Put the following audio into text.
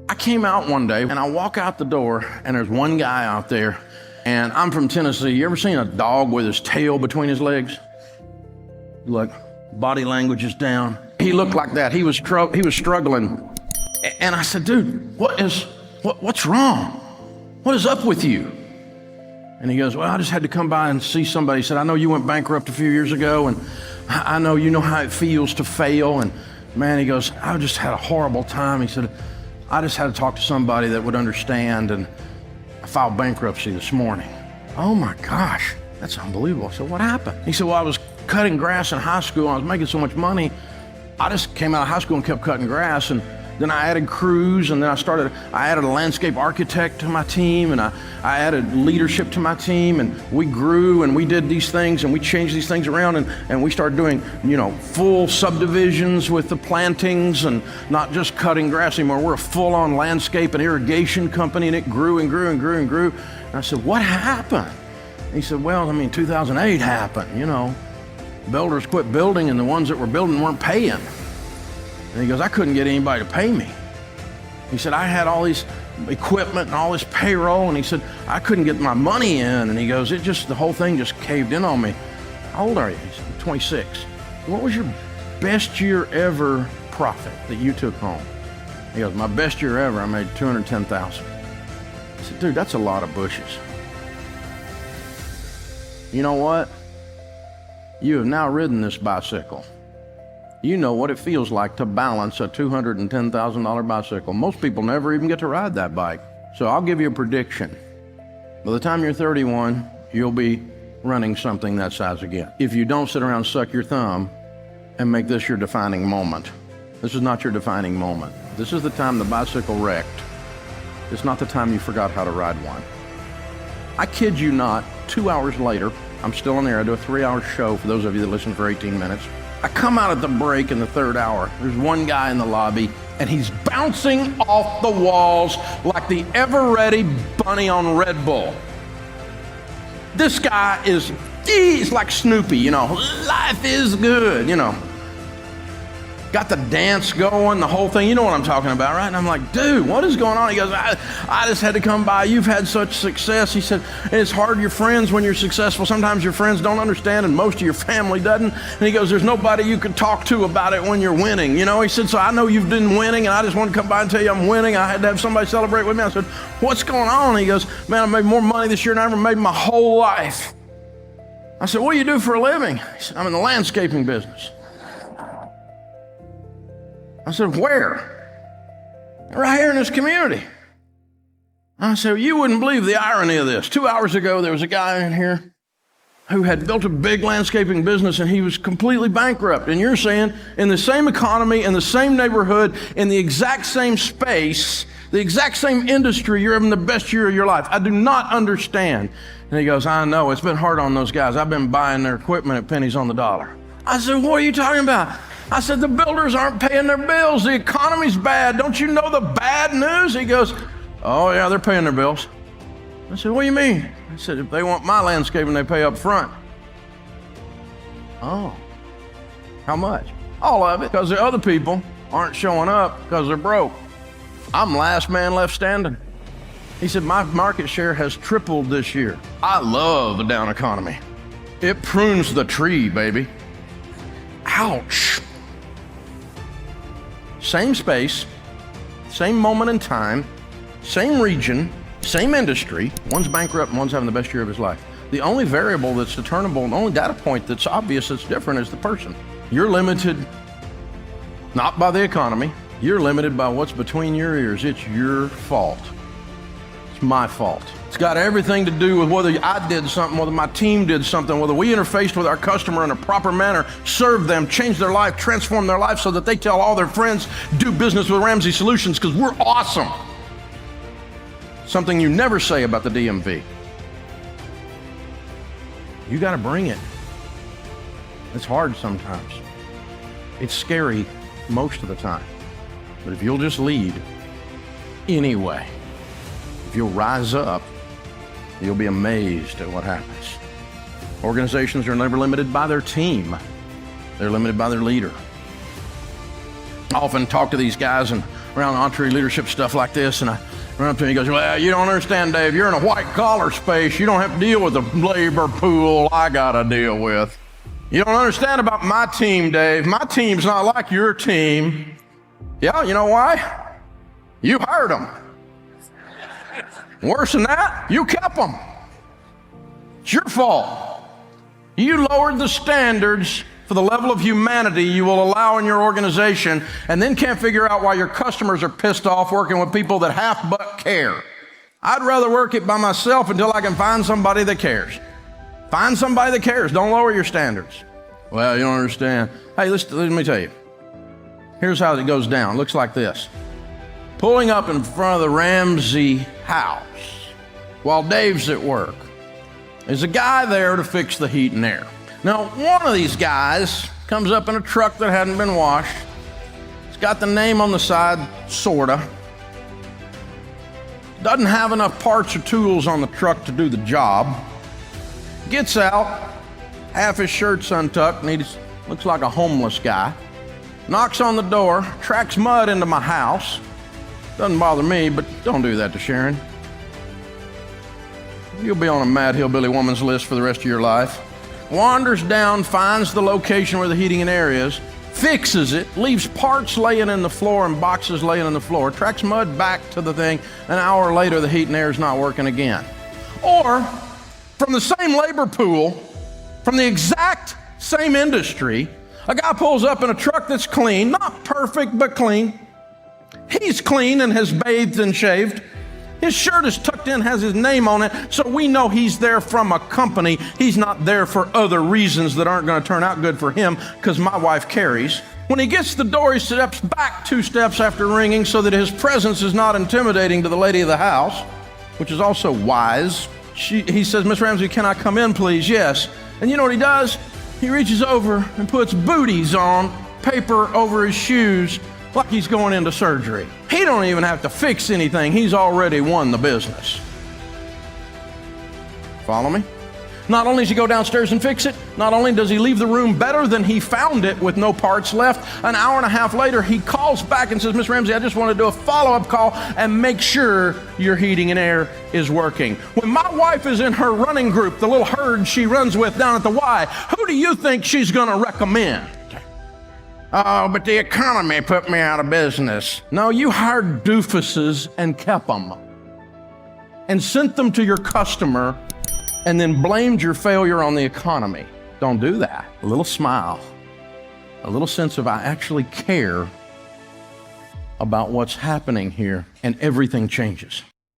I came out one day and I walk out the door and there's one guy out there, and I'm from Tennessee. You ever seen a dog with his tail between his legs? Look, body language is down. He looked like that. He was struggling. And I said, dude, what's wrong? What is up with you? And he goes, well, I just had to come by and see somebody. He said, I know you went bankrupt a few years ago, and I know you know how it feels to fail. And man, he goes, I just had a horrible time. He said, I just had to talk to somebody that would understand, and I filed bankruptcy this morning. Oh my gosh, that's unbelievable. I said, what happened? He said, well, I was cutting grass in high school. I was making so much money. I just came out of high school and kept cutting grass, and then I added crews, and then I added a landscape architect to my team, and I added leadership to my team, and we grew, and we did these things, and we changed these things around, and we started doing, full subdivisions with the plantings and not just cutting grass anymore. We're a full-on landscape and irrigation company, and it grew and grew and grew and grew. And I said, what happened? And he said, well, 2008 happened, Builders quit building, and the ones that were building weren't paying. And he goes, I couldn't get anybody to pay me. He said, I had all these equipment and all this payroll, and he said, I couldn't get my money in. And he goes, the whole thing just caved in on me. How old are you? He said, 26. What was your best year ever profit that you took home? He goes, my best year ever, I made $210,000. I said, dude, that's a lot of bushes. You know what? You have now ridden this bicycle. You know what it feels like to balance a $210,000 bicycle. Most people never even get to ride that bike. So I'll give you a prediction. By the time you're 31, you'll be running something that size again. If you don't sit around and suck your thumb and make this your defining moment. This is not your defining moment. This is the time the bicycle wrecked. It's not the time you forgot how to ride one. I kid you not, 2 hours later, I'm still on there. I do a 3-hour show for those of you that listen for 18 minutes. I come out at the break in the 3rd hour. There's one guy in the lobby, and he's bouncing off the walls like the ever-ready bunny on Red Bull. This guy he's like Snoopy, life is good, Got the dance going, the whole thing. You know what I'm talking about, right? And I'm like, dude, what is going on? He goes, I just had to come by. You've had such success. He said, and it's hard, your friends, when you're successful, sometimes your friends don't understand, and most of your family doesn't. And he goes, there's nobody you can talk to about it when you're winning. He said, so I know you've been winning, and I just want to come by and tell you I'm winning. I had to have somebody celebrate with me. I said, what's going on? He goes, man, I made more money this year than I ever made in my whole life. I said, what do you do for a living? He said, I'm in the landscaping business. I said, where? Right here in this community. I said, you wouldn't believe the irony of this. 2 hours ago, there was a guy in here who had built a big landscaping business, and he was completely bankrupt. And you're saying, in the same economy, in the same neighborhood, in the exact same space, the exact same industry, you're having the best year of your life. I do not understand. And he goes, I know, it's been hard on those guys. I've been buying their equipment at pennies on the dollar. I said, what are you talking about? I said, the builders aren't paying their bills. The economy's bad. Don't you know the bad news? He goes, oh yeah, they're paying their bills. I said, what do you mean? I said, if they want my landscaping, they pay up front. Oh, how much? All of it, because the other people aren't showing up because they're broke. I'm last man left standing. He said, my market share has tripled this year. I love the down economy. It prunes the tree, baby. Ouch. Same space, same moment in time, same region, same industry. One's bankrupt and one's having the best year of his life. The only variable that's determinable, the only data point that's obvious that's different is the person. You're limited not by the economy. You're limited by what's between your ears. It's your fault. It's my fault. It's got everything to do with whether I did something, whether my team did something, whether we interfaced with our customer in a proper manner, served them, changed their life, transformed their life so that they tell all their friends, do business with Ramsey Solutions because we're awesome. Something you never say about the DMV. You got to bring it. It's hard sometimes. It's scary most of the time. But if you'll just lead anyway, if you'll rise up, you'll be amazed at what happens. Organizations are never limited by their team. They're limited by their leader. I often talk to these guys and around entree leadership stuff like this, and I run up to him, he goes, well, you don't understand, Dave. You're in a white-collar space. You don't have to deal with the labor pool I got to deal with. You don't understand about my team, Dave. My team's not like your team. Yeah, you know why? You hired them. Worse than that, you kept them. It's your fault. You lowered the standards for the level of humanity you will allow in your organization, and then can't figure out why your customers are pissed off working with people that half but care. I'd rather work it by myself until I can find somebody that cares. Find somebody that cares. Don't lower your standards. Well, you don't understand. Hey, let me tell you. Here's how it goes down. It looks like this. Pulling up in front of the Ramsey house while Dave's at work. There's a guy there to fix the heat and air. Now, one of these guys comes up in a truck that hadn't been washed. It's got the name on the side, sorta. Doesn't have enough parts or tools on the truck to do the job. Gets out, half his shirt's untucked, and he looks like a homeless guy. Knocks on the door, tracks mud into my house. Doesn't bother me, but don't do that to Sharon. You'll be on a mad hillbilly woman's list for the rest of your life. Wanders down, finds the location where the heating and air is, fixes it, leaves parts laying in the floor and boxes laying on the floor, tracks mud back to the thing. An hour later, the heat and air is not working again. Or, from the same labor pool, from the exact same industry, a guy pulls up in a truck that's clean, not perfect, but clean. He's clean and has bathed and shaved. His shirt is tucked in, has his name on it, so we know he's there from a company. He's not there for other reasons that aren't going to turn out good for him, because my wife carries. When he gets to the door, he steps back 2 steps after ringing so that his presence is not intimidating to the lady of the house, which is also wise. He says, Miss Ramsey, can I come in, please? Yes. And you know what he does? He reaches over and puts booties on, paper over his shoes, like he's going into surgery. He don't even have to fix anything. He's already won the business. Follow me? Not only does he go downstairs and fix it, not only does he leave the room better than he found it with no parts left, an hour and a half later, he calls back and says, Miss Ramsey, I just want to do a follow-up call and make sure your heating and air is working. When my wife is in her running group, the little herd she runs with down at the Y, who do you think she's going to recommend? Oh, but the economy put me out of business. No, you hired doofuses and kept them and sent them to your customer and then blamed your failure on the economy. Don't do that. A little smile, a little sense of I actually care about what's happening here, and everything changes.